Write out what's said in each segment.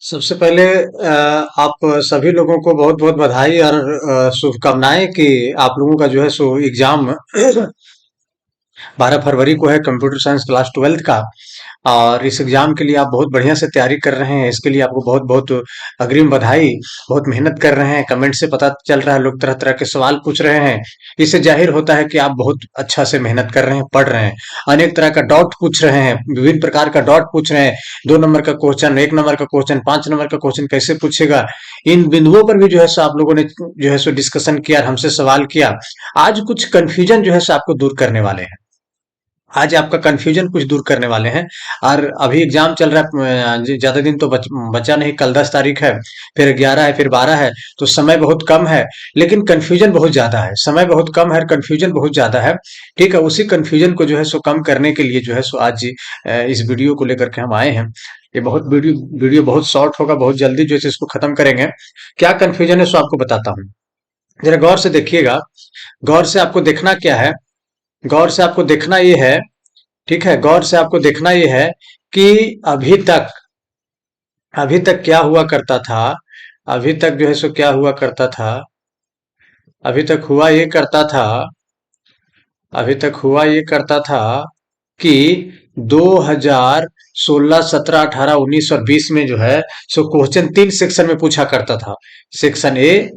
सबसे पहले आप सभी लोगों को बहुत बहुत बधाई और शुभकामनाएं कि आप लोगों का जो है सो एग्जाम 12 फरवरी को है कंप्यूटर साइंस क्लास 12th का। और इस एग्जाम के लिए आप बहुत बढ़िया से तैयारी कर रहे हैं, इसके लिए आपको बहुत बहुत अग्रिम बधाई। बहुत मेहनत कर रहे हैं, कमेंट से पता चल रहा है लोग तरह तरह के सवाल पूछ रहे हैं। इससे जाहिर होता है कि आप बहुत अच्छा से मेहनत कर रहे हैं, पढ़ रहे हैं। अनेक तरह का डॉट पूछ रहे हैं, विभिन्न प्रकार का डॉट पूछ रहे हैं। 2 नंबर का क्वेश्चन, 1 नंबर का क्वेश्चन, 5 नंबर का क्वेश्चन कैसे पूछेगा, इन बिंदुओं पर भी जो है सो आप लोगों ने जो है सो डिस्कशन किया और हमसे सवाल किया। आज कुछ कंफ्यूजन जो है सो आपको दूर करने वाले हैं। आज आपका कंफ्यूजन कुछ दूर करने वाले हैं। और अभी एग्जाम चल रहा है, ज्यादा दिन तो बचा नहीं। कल 10 तारीख है, फिर 11 है, फिर 12 है। तो समय बहुत कम है, लेकिन कंफ्यूजन बहुत ज्यादा है। समय बहुत कम है, कंफ्यूजन बहुत ज्यादा है। ठीक है, उसी कंफ्यूजन को जो है सो कम करने के लिए जो है सो आज इस वीडियो को लेकर के हम आए हैं। ये बहुत वीडियो बहुत शॉर्ट होगा, बहुत जल्दी जो है इसको खत्म करेंगे। क्या कंफ्यूजन है सो आपको बताता हूँ। जरा गौर से देखिएगा। गौर से आपको देखना क्या है, गौर से आपको देखना ये है। ठीक है, गौर से आपको देखना ये है कि अभी तक अभी तक क्या हुआ करता था। अभी तक जो है सो क्या हुआ करता था। अभी तक हुआ ये करता था। अभी तक हुआ ये करता था कि 2016, 17, 18, 19 और 20 में जो है सो क्वेश्चन 3 सेक्शन में पूछा करता था। सेक्शन ए,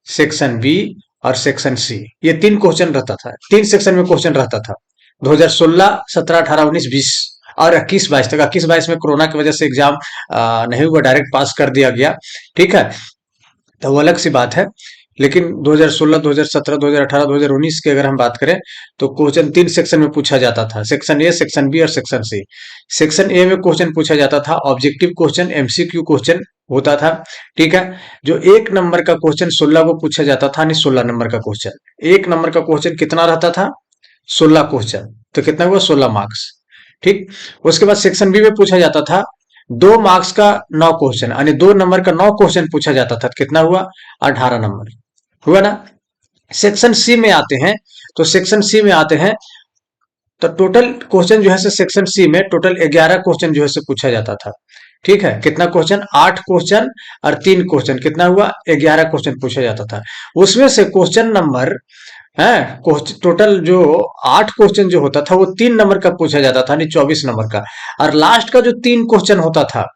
सेक्शन बी और सेक्शन सी। ये 3 क्वेश्चन रहता था, 3 सेक्शन में क्वेश्चन रहता था। 2016, 17, 18, 19, 20 और 21, 22 तक। 21, 22 में कोरोना की वजह से एग्जाम नहीं हुआ, डायरेक्ट पास कर दिया गया। ठीक है, तो वो अलग सी बात है। लेकिन 2016, 2017, 2018, 2019 की अगर हम बात करें तो क्वेश्चन 3 सेक्शन में पूछा जाता था। सेक्शन ए, सेक्शन बी और सेक्शन सी। सेक्शन ए में क्वेश्चन पूछा जाता था ऑब्जेक्टिव क्वेश्चन, एमसीक्यू क्वेश्चन होता था। ठीक है, जो 1 नंबर का क्वेश्चन 16 को पूछा जाता था, नहीं 16 नंबर का क्वेश्चन। 1 नंबर का क्वेश्चन कितना रहता था? 16 क्वेश्चन, तो कितना हुआ? 16 मार्क्स। ठीक। उसके बाद सेक्शन बी में पूछा जाता था 2 मार्क्स का 9 क्वेश्चन, यानी 2 नंबर का 9 क्वेश्चन पूछा जाता था। कितना हुआ? 18 नंबर। हुआ ना। सेक्शन सी में आते हैं, तो सेक्शन सी में आते हैं तो टोटल क्वेश्चन जो है सेक्शन सी में टोटल 11 क्वेश्चन जो है पूछा जाता था। ठीक है, कितना क्वेश्चन? 8 क्वेश्चन और 3 क्वेश्चन, कितना हुआ? 11 क्वेश्चन पूछा जाता था। उसमें से क्वेश्चन नंबर है, टोटल जो 8 क्वेश्चन जो होता था वो 3 नंबर का पूछा जाता था, नहीं 24 नंबर का। और लास्ट का जो 3 क्वेश्चन होता था,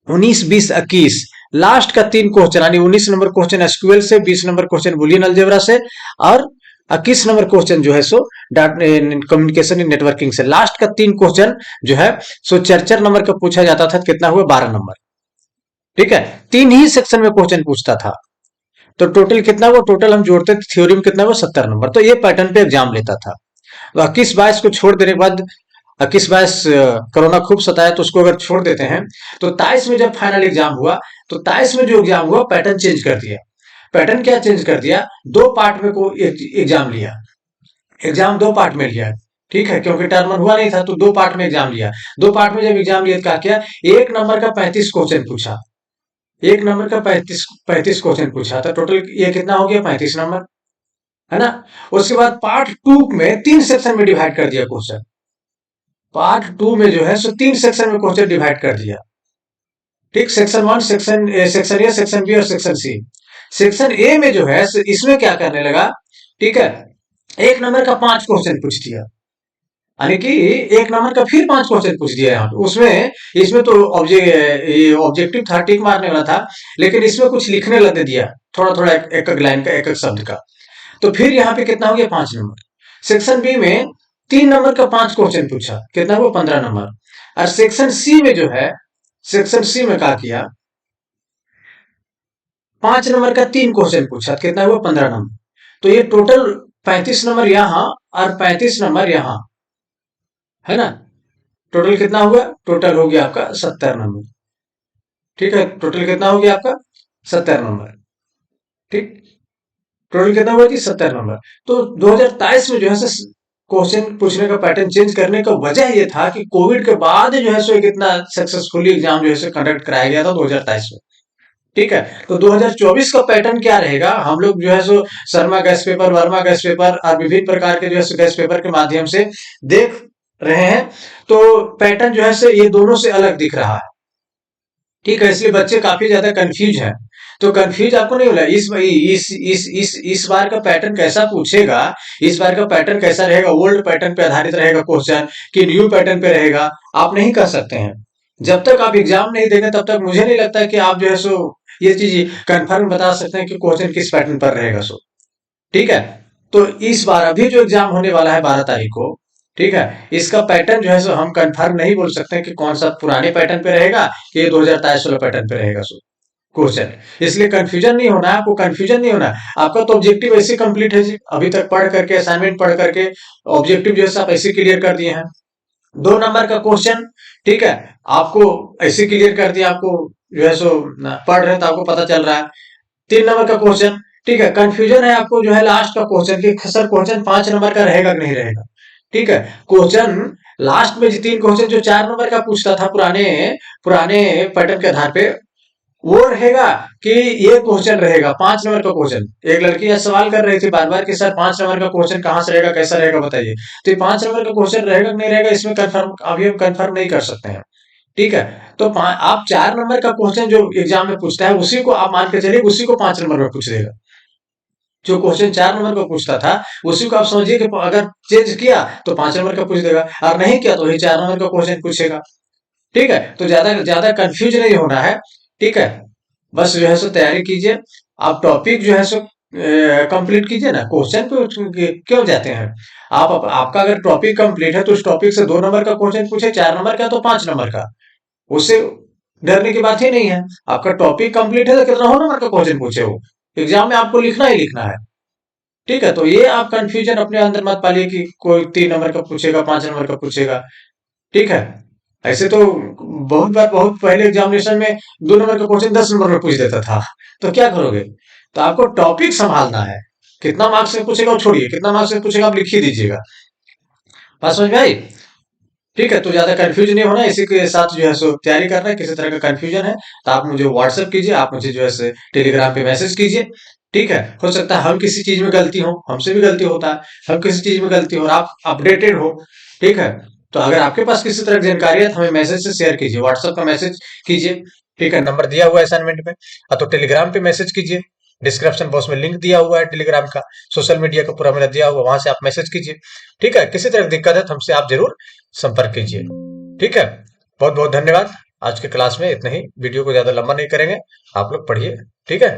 19, 20, 21, लास्ट का 3 क्वेश्चन, यानी 19 नंबर क्वेश्चन एसक्यूएल से, 20 नंबर क्वेश्चन बुलियन अलजेब्रा से, और 21 नंबर क्वेश्चन जो है सो कम्युनिकेशन इन नेटवर्किंग से। लास्ट का 3 क्वेश्चन जो है सो 4 4 नंबर का पूछा जाता था। कितना हुआ? 12 नंबर। ठीक है, 3 ही सेक्शन में क्वेश्चन पूछता था। तो टोटल कितना हुआ? टोटल हम जोड़ते थे थ्योरी में, कितना हुआ? 70 नंबर। तो ये पैटर्न पे एग्जाम लेता था। तो 21, 22 को छोड़ देने के बाद, 21, 22 कोरोना खूब सताया तो उसको अगर छोड़ देते हैं, तो 23 में जब फाइनल एग्जाम हुआ, तो 23 में जो एग्जाम हुआ पैटर्न चेंज कर दिया। पैटर्न क्या चेंज कर दिया? 2 पार्ट में को एग्जाम लिया। एग्जाम 2 पार्ट में लिया। ठीक है, क्योंकि टर्म हुआ नहीं था तो 2 पार्ट में एग्जाम लिया। 2 पार्ट में जब एग्जाम लिया तो क्या किया? 1 नंबर का 35 क्वेश्चन पूछा। 1 नंबर का 35 क्वेश्चन पूछा था। टोटल ये कितना हो गया? 35 नंबर, है ना। उसके बाद पार्ट 2 में 3 सेक्शन में डिवाइड कर दिया क्वेश्चन। पार्ट 2 में जो है सो 3 सेक्शन में क्वेश्चन डिवाइड कर दिया। ठीक, section 1, section A, section B और सेक्शन सी। सेक्शन ए में जो है इसमें क्या करने लगा? ठीक है, 1 नंबर का 5 क्वेश्चन पूछ दिया, यानी कि 1 नंबर का फिर 5 क्वेश्चन पूछ दिया यहाँ पे। उसमें इसमें तो ऑब्जेक्टिव था, टिक मारने वाला था, लेकिन इसमें कुछ लिखने लग दिया, थोड़ा थोड़ा एक एक लाइन का, एक एक शब्द का। तो फिर यहाँ पे कितना हो गया? 5 नंबर। सेक्शन बी में 3 नंबर का 5 क्वेश्चन पूछा। कितना हुआ? 15 नंबर। और सेक्शन सी में जो है, सेक्शन सी में क्या किया? 5 नंबर का 3 क्वेश्चन पूछा। कितना हुआ? 15 नंबर। तो ये टोटल 35 नंबर यहाँ और 35 नंबर यहाँ, है ना। टोटल कितना हुआ? टोटल हो गया आपका 70 नंबर। ठीक है, टोटल कितना हो गया आपका? 70 नंबर। ठीक, टोटल कितना हुआ कि 70 नंबर। तो 2023 में जो है क्वेश्चन पूछने का पैटर्न चेंज करने का वजह ये था कि कोविड के बाद जो है सो एक इतना सक्सेसफुली एग्जाम जो है सो कंडक्ट कराया गया था 2023 में। ठीक है, तो 2024 का पैटर्न क्या रहेगा? हम लोग जो है सो Sharma guess paper, Verma guess paper और विभिन्न प्रकार के जो है गैस पेपर के माध्यम से देख रहे हैं। तो पैटर्न जो है सो ये दोनों से अलग दिख रहा है। ठीक है, इसलिए बच्चे काफी ज्यादा कंफ्यूज हैं। तो कंफ्यूज आपको नहीं होला, इस बार का पैटर्न कैसा पूछेगा, इस बार का पैटर्न कैसा रहेगा, ओल्ड पैटर्न पे आधारित रहेगा क्वेश्चन कि न्यू पैटर्न पे रहेगा, आप नहीं कह सकते हैं। जब तक आप एग्जाम नहीं देंगे तब तक मुझे नहीं लगता कि आप जो है सो ये चीज कंफर्म बता सकते हैं कि क्वेश्चन किस पैटर्न पर रहेगा सो। ठीक है, तो इस बार अभी जो एग्जाम होने वाला है 12 तारीख को, ठीक है, इसका पैटर्न जो है सो हम कंफर्म नहीं बोल सकते कि कौन सा पुराने पैटर्न पे रहेगा कि ये 2023 वाला पैटर्न पे रहेगा सो क्वेश्चन। इसलिए कंफ्यूजन नहीं होना है, आपको कंफ्यूजन नहीं होना है। आपका तो ऑब्जेक्टिव ऐसे कंप्लीट है जी, अभी तक पढ़ करके असाइनमेंट पढ़ करके ऑब्जेक्टिव जो है आप ऐसे क्लियर कर दिए हैं। 2 नंबर का क्वेश्चन, ठीक है, आपको ऐसे क्लियर कर दिया, आपको जो है सो पढ़ रहे तो आपको पता चल रहा है। 3 नंबर का क्वेश्चन, ठीक है, कंफ्यूजन है आपको जो है लास्ट का क्वेश्चन कि सर क्वेश्चन 5 नंबर का रहेगा कि नहीं रहेगा। ठीक है, क्वेश्चन लास्ट में 3 क्वेश्चन जो 4 नंबर का पूछता था पुराने पुराने पैटर्न के आधार पे, वो रहेगा कि ये क्वेश्चन रहेगा 5 नंबर का क्वेश्चन। एक लड़की यह सवाल कर रही थी बार बार कि सर 5 नंबर का क्वेश्चन कहाँ से रहेगा, कैसा रहेगा बताइए। तो ये 5 नंबर का क्वेश्चन रहेगा कि नहीं रहेगा, इसमें कंफर्म अभी हम कंफर्म नहीं कर सकते हैं। ठीक है, तो आप 4 नंबर का क्वेश्चन जो एग्जाम में पूछता है उसी को आप मान के चलिए, उसी को 5 नंबर में पूछ देगा। जो क्वेश्चन 4 नंबर का पूछता था उसी को आप समझिए कि अगर चेंज किया तो 5 नंबर का पूछ देगा, और नहीं किया तो वही 4 नंबर का क्वेश्चन पूछेगा। ठीक है, तो ज्यादा ज्यादा कंफ्यूज नहीं होना है। ठीक है, बस जो है सो तैयारी कीजिए। आप टॉपिक जो है सो कंप्लीट कीजिए ना, क्वेश्चन पे क्यों जाते हैं आप आपका अगर टॉपिक कंप्लीट है तो उस टॉपिक से 2 नंबर का क्वेश्चन पूछे, 4 नंबर का तो 5 नंबर का, उससे डरने की बात ही नहीं है। आपका टॉपिक कंप्लीट है तो कितना हो नंबर का क्वेश्चन पूछे, वो एग्जाम में आपको लिखना ही लिखना है। ठीक है, तो ये आप कंफ्यूजन अपने अंदर मत पालिए कि कोई 3 नंबर का पूछेगा, 5 नंबर का पूछेगा। ठीक है, ऐसे तो बहुत बार, बहुत पहले एग्जामिनेशन में 2 नंबर का क्वेश्चन 10 नंबर में पूछ देता था। तो क्या करोगे? तो आपको टॉपिक संभालना है। कितना मार्क्स से पूछेगा वो छोड़िए, कितना मार्क्स से पूछेगा आप लिख ही दीजिएगा। बात समझ में आई? ठीक है, तो ज्यादा कंफ्यूज नहीं होना, इसी के साथ जो है सो तैयारी करना है। किसी तरह का कंफ्यूजन है तो आप मुझे व्हाट्सएप कीजिए, आप मुझे जो है टेलीग्राम पे मैसेज कीजिए। ठीक है, हो सकता है हम किसी चीज में गलती हो, हमसे भी गलती होता है, हम किसी चीज में गलती हो और आप अपडेटेड हो। ठीक है, तो अगर आपके पास किसी तरह की जानकारी है तो हमें मैसेज से शेयर कीजिए, व्हाट्सएप का मैसेज कीजिए। ठीक है, नंबर दिया हुआ है असाइनमेंट में। तो टेलीग्राम पे मैसेज कीजिए, डिस्क्रिप्शन बॉक्स में लिंक दिया हुआ है टेलीग्राम का, सोशल मीडिया का पूरा मेरा दिया हुआ, वहां से आप मैसेज कीजिए। ठीक है, किसी तरह की दिक्कत है तो हमसे आप जरूर संपर्क कीजिए। ठीक है, बहुत बहुत धन्यवाद। आज के क्लास में इतना ही, वीडियो को ज्यादा लंबा नहीं करेंगे, आप लोग पढ़िए। ठीक है।